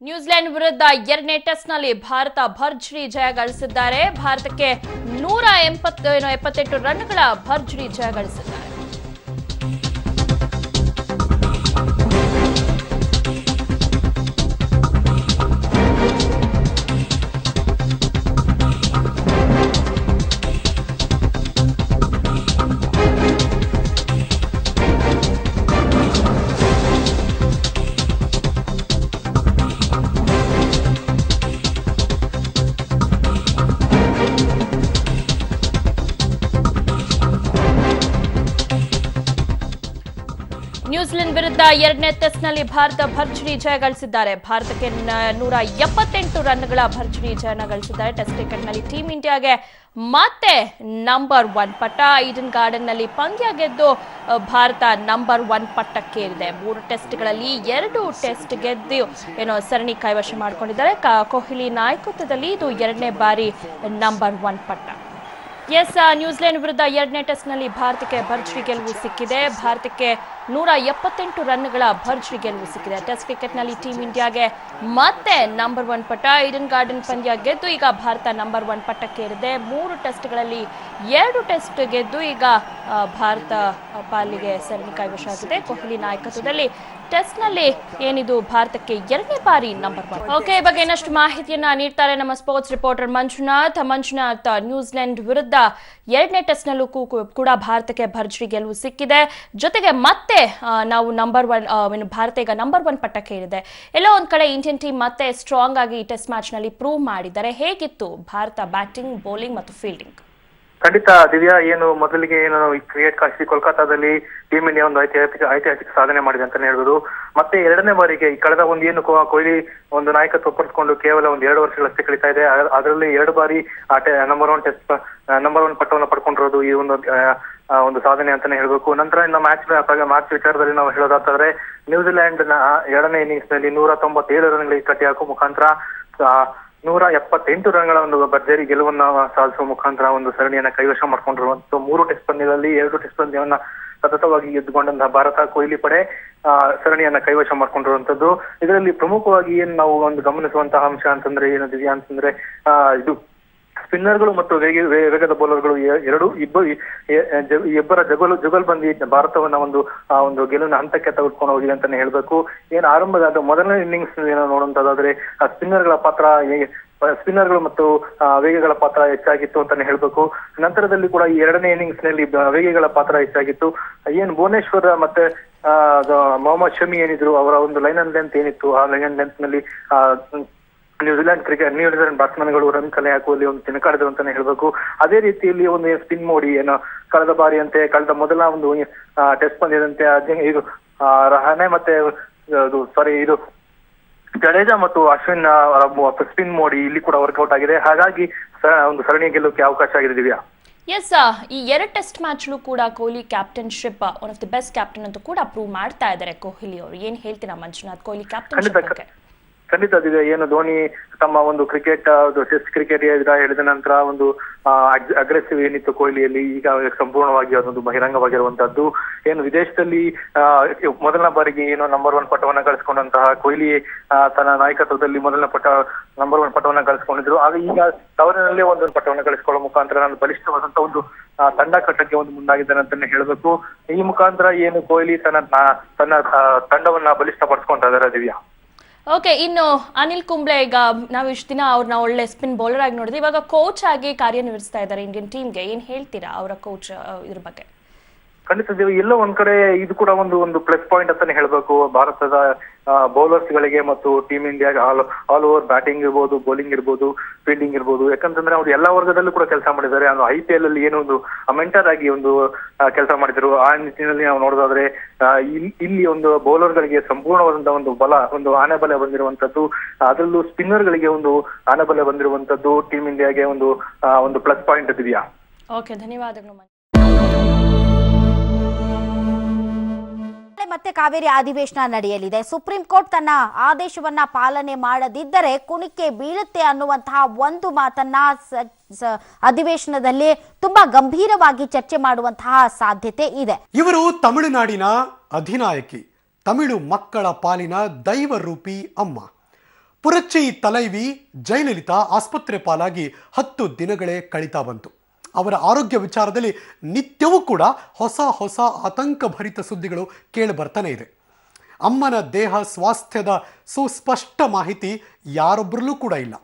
New Zealand ವಿರುದ್ಧ ಎರಡನೇ ಟೆಸ್ಟ್ನಲ್ಲಿ ಭಾರತ ಭರ್ಜರಿ ಜಯ ಗಳಿಸಿದ್ದಾರೆ. ಭಾರತಕ್ಕೆ 178 ರನ್ಗಳ ಭರ್ಜರಿ ಜಯ ಗಳಿಸಿದ್ದಾರೆ. ನ್ಯೂಜಿಲೆಂಡ್ ವಿರುದ್ಧ ಎರಡನೇ ಟೆಸ್ಟ್ನಲ್ಲಿ ಭಾರತ ಭರ್ಜರಿ ಜಯ ಗಳಿಸಿದ್ದಾರೆ. ಭಾರತಕ್ಕೆ 178 ರನ್ಗಳ ಭರ್ಜರಿ ಜಯನ ಗಳಿಸಿದ್ದಾರೆ. ಟೆಸ್ಟ್ ಕ್ರಿಕೆಟ್ನಲ್ಲಿ ಟೀಂ ಇಂಡಿಯಾಗೆ ಮತ್ತೆ ನಂಬರ್ 1 ಪಟ್ಟ. ಈಡನ್ ಗಾರ್ಡನ್ನಲ್ಲಿ ಪಂದ್ಯ ಗೆದ್ದು ಭಾರತ ನಂಬರ್ 1 ಪಟ್ಟಕ್ಕೇರಿದೆ. 3 ಟೆಸ್ಟ್ಗಳಲ್ಲಿ 2 ಟೆಸ್ಟ್ ಗೆದ್ದು ಸರಣಿ ಕೈವಶ ಮಾಡಿಕೊಂಡಿದ್ದಾರೆ. ಕೊಹ್ಲಿ ನಾಯಕತ್ವದಲ್ಲಿ ಇದು ಎರಡನೇ ಬಾರಿ ನಂಬರ್ 1 ಪಟ್ಟ. ನ್ಯೂಜಿಲೆಂಡ್ ವಿರುದ್ಧ ಎರಡನೇ ಟೆಸ್ಟ್ನಲ್ಲಿ ಭಾರತಕ್ಕೆ ಭರ್ಜರಿ ಗೆಲುವು ಸಿಕ್ಕಿದೆ. ಭಾರತಕ್ಕೆ 178 ರನ್ಗಳ ಭರ್ಜರಿ ಗೆಲುವು ಸಿಕ್ಕಿದೆ. ಟೆಸ್ಟ್ ಕ್ರಿಕೆಟ್ನಲ್ಲಿ ಟೀಂ ಇಂಡಿಯಾಗೆ ಮತ್ತೆ ನಂಬರ್ 1 ಪಟ್ಟ. ಈಡನ್ ಗಾರ್ಡನ್ ಪಂದ್ಯ ಗೆದ್ದು ಈಗ ಭಾರತ ನಂಬರ್ 1 ಪಟ್ಟಕ್ಕೇರಿದೆ. 3 ಟೆಸ್ಟ್ಗಳಲ್ಲಿ 2 ಟೆಸ್ಟ್ ಗೆದ್ದು ಈಗ ಭಾರತ ಪಾಲಿಗೆ ಸರಣಿ ಕೈವಶ ಆಗಿದೆ. ಕೊಹ್ಲಿ ನಾಯಕತ್ವದಲ್ಲಿ ಟೆಸ್ಟ್ನಲ್ಲಿ ಏನಿದು ಭಾರತಕ್ಕೆ ಎರಡನೇ ಬಾರಿ ನಂಬರ್ 1. ಈ ಬಗ್ಗೆ ಇನ್ನಷ್ಟು ಮಾಹಿತಿಯನ್ನ ನೀಡ್ತಾರೆ ನಮ್ಮ ಸ್ಪೋರ್ಟ್ಸ್ ರಿಪೋರ್ಟರ್ ಮಂಜುನಾಥ್. ನ್ಯೂಜಿಲೆಂಡ್ ವಿರುದ್ಧ ಎರಡನೇ ಟೆಸ್ಟ್ನಲ್ಲೂ ಕೂಡ ಭಾರತಕ್ಕೆ ಭರ್ಜರಿ ಗೆಲುವು ಸಿಕ್ಕಿದೆ. ಜೊತೆಗೆ ಮತ್ತೆ ನಾವು ನಂಬರ್ 1 ಭಾರತ ಈಗ ನಂಬರ್ 1 ಪಟ್ಟಕ್ಕೆ ಏರಿದೆ. ಎಲ್ಲೋ ಒಂದ್ ಕಡೆ ಇಂಡಿಯನ್ ಟೀಮ್ ಮತ್ತೆ ಸ್ಟ್ರಾಂಗ್ ಆಗಿ ಈ ಟೆಸ್ಟ್ ಮ್ಯಾಚ್ ನಲ್ಲಿ ಪ್ರೂವ್ ಮಾಡಿದ್ದಾರೆ. ಹೇಗಿತ್ತು ಭಾರತ ಬ್ಯಾಟಿಂಗ್, ಬೌಲಿಂಗ್ ಮತ್ತು ಫೀಲ್ಡಿಂಗ್? ಖಂಡಿತ ದಿವ್ಯಾ, ಮೊದಲಿಗೆ ಕ್ರಿಕೆಟ್ ಕಾಶಿ ಕೋಲ್ಕತ್ತಾದಲ್ಲಿ ಟೀಮ್ ಇಂಡಿಯಾ ಒಂದು ಐತಿಹಾಸಿಕ ಸಾಧನೆ ಮಾಡಿದೆ ಅಂತಾನೆ ಹೇಳ್ಬೋದು. ಮತ್ತೆ ಎರಡನೇ ಬಾರಿಗೆ ಕಳೆದ ಕೊಹ್ಲಿ ಒಂದು ನಾಯಕತ್ವ ಪಡೆದುಕೊಂಡು ಕೇವಲ 2 ವರ್ಷಗಳಷ್ಟೇ ಕಳೀತಾ ಇದೆ. ಅದರಲ್ಲಿ 2 ಬಾರಿ ನಂಬರ್ 1 ಪಟ್ಟವನ್ನು ಪಡ್ಕೊಂಡಿರೋದು ಈ ಒಂದು ಸಾಧನೆ ಅಂತಾನೆ ಹೇಳ್ಬೇಕು. ನಂತರ ಇನ್ನು ಮ್ಯಾಚ್ ವಿಚಾರದಲ್ಲಿ ನಾವು ಹೇಳೋದಾದ್ರೆ ನ್ಯೂಜಿಲೆಂಡ್ ನ ಎರಡನೇ ಇನ್ನಿಂಗ್ಸ್ ನಲ್ಲಿ 197 ರನ್ಗಳಿಗೆ ಕಟ್ಟಿ ಹಾಕುವ ಮುಖಾಂತರ 178 ರನ್ಗಳ ಒಂದು ಭರ್ಜರಿ ಗೆಲುವನ್ನ ಸಾಧಿಸುವ ಮುಖಾಂತರ ಒಂದು ಸರಣಿಯನ್ನ ಕೈವಶ ಮಾಡಿಕೊಂಡಿರುವಂತ 3 ಟೆಸ್ಟ್ ಪಂದ್ಯಗಳಲ್ಲಿ 2 ಟೆಸ್ಟ್ ಪಂದ್ಯವನ್ನ ಸತತವಾಗಿ ಗೆದ್ದುಕೊಂಡಂತಹ ಭಾರತ ಕೊಹ್ಲಿ ಪಡೆ ಸರಣಿಯನ್ನ ಕೈವಶ ಮಾಡ್ಕೊಂಡಿರುವಂತದ್ದು. ಇದರಲ್ಲಿ ಪ್ರಮುಖವಾಗಿ ನಾವು ಒಂದು ಗಮನಿಸುವಂತಹ ಅಂಶ ಅಂತಂದ್ರೆ ದಿವ್ಯಾ ಅಂತಂದ್ರೆ ಇದು ಸ್ಪಿನ್ನರ್ಗಳು ಮತ್ತು ವೇಗದ ಬೌಲರ್ಗಳು ಇಬ್ಬರ ಜುಗಲ್ಬಂದಿ ಭಾರತವನ್ನ ಒಂದು ಗೆಲುವಿನ ಹಂತಕ್ಕೆ ತೆಗೆದುಕೊಂಡು ಹೋಗಿದೆ ಅಂತಾನೆ ಹೇಳ್ಬೇಕು. ಆರಂಭದ ಮೊದಲನೇ ಇನ್ನಿಂಗ್ಸ್ ನೋಡುವಂತದಾದ್ರೆ ಸ್ಪಿನ್ನರ್ಗಳು ಮತ್ತು ವೇಗಗಳ ಪಾತ್ರ ಹೆಚ್ಚಾಗಿತ್ತು ಅಂತಾನೆ ಹೇಳ್ಬೇಕು. ನಂತರದಲ್ಲಿ ಕೂಡ ಈ ಎರಡನೇ ಇನ್ನಿಂಗ್ಸ್ ನಲ್ಲಿ ವೇಗಗಳ ಪಾತ್ರ ಹೆಚ್ಚಾಗಿತ್ತು. ಭುವನೇಶ್ವರ್ ಮತ್ತೆ ಮೊಹಮ್ಮದ್ ಶಮಿ ಏನಿದ್ರು ಅವರ ಒಂದು ಲೈನ್ ಅಂಡ್ ಲೆಂತ್ ಏನಿತ್ತು, ಆ ಲೈನ್ ಅಂಡ್ ಲೆಂತ್ ನಲ್ಲಿ ನ್ಯೂಜಿಲೆಂಡ್ ಬ್ಯಾಟ್ಸ್ಮನ್ಗಳು ರನ್ ಕಲೆ ಹಾಕುವಲ್ಲಿ ಒಂದು ತಿಣಕಾಡಿದ್ರು ಅಂತಾನೆ ಹೇಳ್ಬೇಕು. ಅದೇ ರೀತಿಯಲ್ಲಿ ಒಂದು ಸ್ಪಿನ್ ಮೋಡಿ ಕಳೆದ ಮೊದಲ ಒಂದು ಟೆಸ್ಟ್ ಪಂದ್ಯದಂತೆ ರಹಾನೆ ಮತ್ತೆ ಜಡೇಜಾ ಮತ್ತು ಅಶ್ವಿನ್ ಸ್ಪಿನ್ ಮೋಡಿ ಇಲ್ಲಿ ಕೂಡ ವರ್ಕೌಟ್ ಆಗಿದೆ. ಹಾಗಾಗಿ ಒಂದು ಸರಣಿ ಗೆಲ್ಲೋಕೆ ಅವಕಾಶ ಆಗಿದೆ ದಿವ್ಯಾ. ಈ 2 ಟೆಸ್ಟ್ ಮ್ಯಾಚ್ ಕೂಡ Kohli captainship one of the best captain ಅಂತ ಕೂಡ ಪ್ರೂವ್ ಮಾಡ್ತಾ ಇದ್ದಾರೆ ಕೊಹ್ಲಿ ಅವರು. ಏನ್ ಹೇಳ್ತೀರಾ ಮಂಜುನಾಥ್ ಕೊಹ್ಲಿ ಕ್ಯಾಪ್ಟನ್ಶಿಪ್? ಖಂಡಿತ ಧೋನಿ ತಮ್ಮ ಒಂದು ಟೆಸ್ಟ್ ಕ್ರಿಕೆಟ್ ಹೇಳಿದ ನಂತರ ಒಂದು ಅಗ್ರೆಸಿವ್ ಏನಿತ್ತು ಕೊಹ್ಲಿಯಲ್ಲಿ ಈಗ ಸಂಪೂರ್ಣವಾಗಿ ಅದೊಂದು ಬಹಿರಂಗವಾಗಿರುವಂತದ್ದು. ವಿದೇಶದಲ್ಲಿ ಮೊದಲನೇ ಬಾರಿಗೆ ನಂಬರ್ 1 ಪಟ್ಟವನ್ನ ಗಳಿಸಿಕೊಂಡಂತಹ ಕೊಹ್ಲಿ ತನ್ನ ನಾಯಕತ್ವದಲ್ಲಿ ನಂಬರ್ 1 ಪಟ್ಟವನ್ನ ಗಳಿಸಿಕೊಂಡಿದ್ರು. ಆಗ ಈಗ ತವರಿನಲ್ಲೇ ಒಂದು ಪಟ್ಟವನ್ನ ಗಳಿಸಿಕೊಳ್ಳುವ ಮುಖಾಂತರ ನಾನು ಬಲಿಷ್ಠವಾದಂತ ಒಂದು ತಂಡ ಕಟ್ಟಕ್ಕೆ ಮುಂದಾಗಿದ್ದಾನೆ ಅಂತಾನೆ ಹೇಳ್ಬೇಕು. ಈ ಮುಖಾಂತರ ಕೊಹ್ಲಿ ತನ್ನ ತಂಡವನ್ನ ಬಲಿಷ್ಠಪಡಿಸ್ಕೊಂತಾ ಇದ್ದಾರೆ ದಿವ್ಯಾ. ಇನ್ನು ಅನಿಲ್ ಕುಂಬ್ಳೆ, ಈಗ ನಾವು ಇಷ್ಟು ದಿನ ಅವ್ರನ್ನ ಒಳ್ಳೆ ಸ್ಪಿನ್ ಬೌಲರ್ ಆಗಿ ನೋಡಿದ್ವಿ, ಇವಾಗ ಕೋಚ್ ಆಗಿ ಕಾರ್ಯನಿರ್ವಹಿಸ್ತಾ ಇದ್ದಾರೆ ಇಂಡಿಯನ್ ಟೀಮ್ಗೆ. ಏನ್ ಹೇಳ್ತೀರಾ ಅವರ ಕೋಚ್ ಇದ್ರ ಬಗ್ಗೆ? ಖಂಡಿತ ಎಲ್ಲೋ ಒಂದ್ ಕಡೆ ಇದು ಕೂಡ ಒಂದು ಪ್ಲಸ್ ಪಾಯಿಂಟ್ ಅಂತಾನೆ ಹೇಳ್ಬೇಕು ಭಾರತದ ಬೌಲರ್ಸ್ ಗಳಿಗೆ ಮತ್ತು ಟೀಮ್ ಇಂಡಿಯಾಗೆ ಆಲ್ ಓವರ್ ಬ್ಯಾಟಿಂಗ್ ಇರ್ಬೋದು, ಬೌಲಿಂಗ್ ಇರ್ಬೋದು, ಫೀಲ್ಡಿಂಗ್ ಇರ್ಬೋದು. ಯಾಕಂತಂದ್ರೆ ಅವ್ರು ಎಲ್ಲಾ ವರ್ಗದಲ್ಲೂ ಕೂಡ ಕೆಲಸ ಮಾಡಿದ್ದಾರೆ. IPL ಅಲ್ಲಿ ಒಂದು ಮೆಂಟರ್ ಆಗಿ ಒಂದು ಕೆಲಸ ಮಾಡಿದ್ರು. ಆ ನಿಟ್ಟಿನಲ್ಲಿ ನಾವು ನೋಡೋದಾದ್ರೆ ಇಲ್ಲಿ ಒಂದು ಬೌಲರ್ ಗಳಿಗೆ ಸಂಪೂರ್ಣವಾದಂತಹ ಒಂದು ಒಂದು ಆನೆಬಲ ಬಂದಿರುವಂತದ್ದು, ಅದರಲ್ಲೂ ಸ್ಪಿನ್ನರ್ ಗಳಿಗೆ ಒಂದು ಆನೆಬಲ ಬಂದಿರುವಂತದ್ದು ಟೀಮ್ ಇಂಡಿಯಾಗೆ ಒಂದು ಪ್ಲಸ್ ಪಾಯಿಂಟ್ ಇದೆಯಾ. ಧನ್ಯವಾದಗಳು. ಮತ್ತೆ ಕಾವೇರಿ ಅಧಿವೇಶನ ನಡೆಯಲಿದೆ. ಸುಪ್ರೀಂ ಕೋರ್ಟ್ ತನ್ನ ಆದೇಶವನ್ನ ಪಾಲನೆ ಮಾಡದಿದ್ದರೆ ಕುಣಿಕೆ ಬೀಳುತ್ತೆ ಅನ್ನುವಂತಹ ಒಂದು ಮಾತನ್ನ ಅಧಿವೇಶನದಲ್ಲಿ ತುಂಬಾ ಗಂಭೀರವಾಗಿ ಚರ್ಚೆ ಮಾಡುವಂತಹ ಸಾಧ್ಯತೆ ಇದೆ. ಇವರು ತಮಿಳುನಾಡಿನ ಅಧಿನಾಯಕಿ, ತಮಿಳು ಮಕ್ಕಳ ಪಾಲಿನ ದೈವರೂಪಿ ಅಮ್ಮ. ಪುರಚ್ಚಿ ತಲೈವಿ ಜಯಲಲಿತಾ ಆಸ್ಪತ್ರೆ ಪಾಲಾಗಿ 10 ದಿನಗಳೇ ಕಳೀತಾ ಬಂತು. ಅವರ ಆರೋಗ್ಯ ವಿಚಾರದಲ್ಲಿ ನಿತ್ಯವೂ ಕೂಡ ಹೊಸ ಆತಂಕಭರಿತ ಸುದ್ದಿಗಳು ಕೇಳಿ ಬರ್ತಾನೆ ಇದೆ. ಅಮ್ಮನ ದೇಹ ಸ್ವಾಸ್ಥ್ಯದ ಸುಸ್ಪಷ್ಟ ಮಾಹಿತಿ ಯಾರೊಬ್ಬರಲ್ಲೂ ಕೂಡ ಇಲ್ಲ.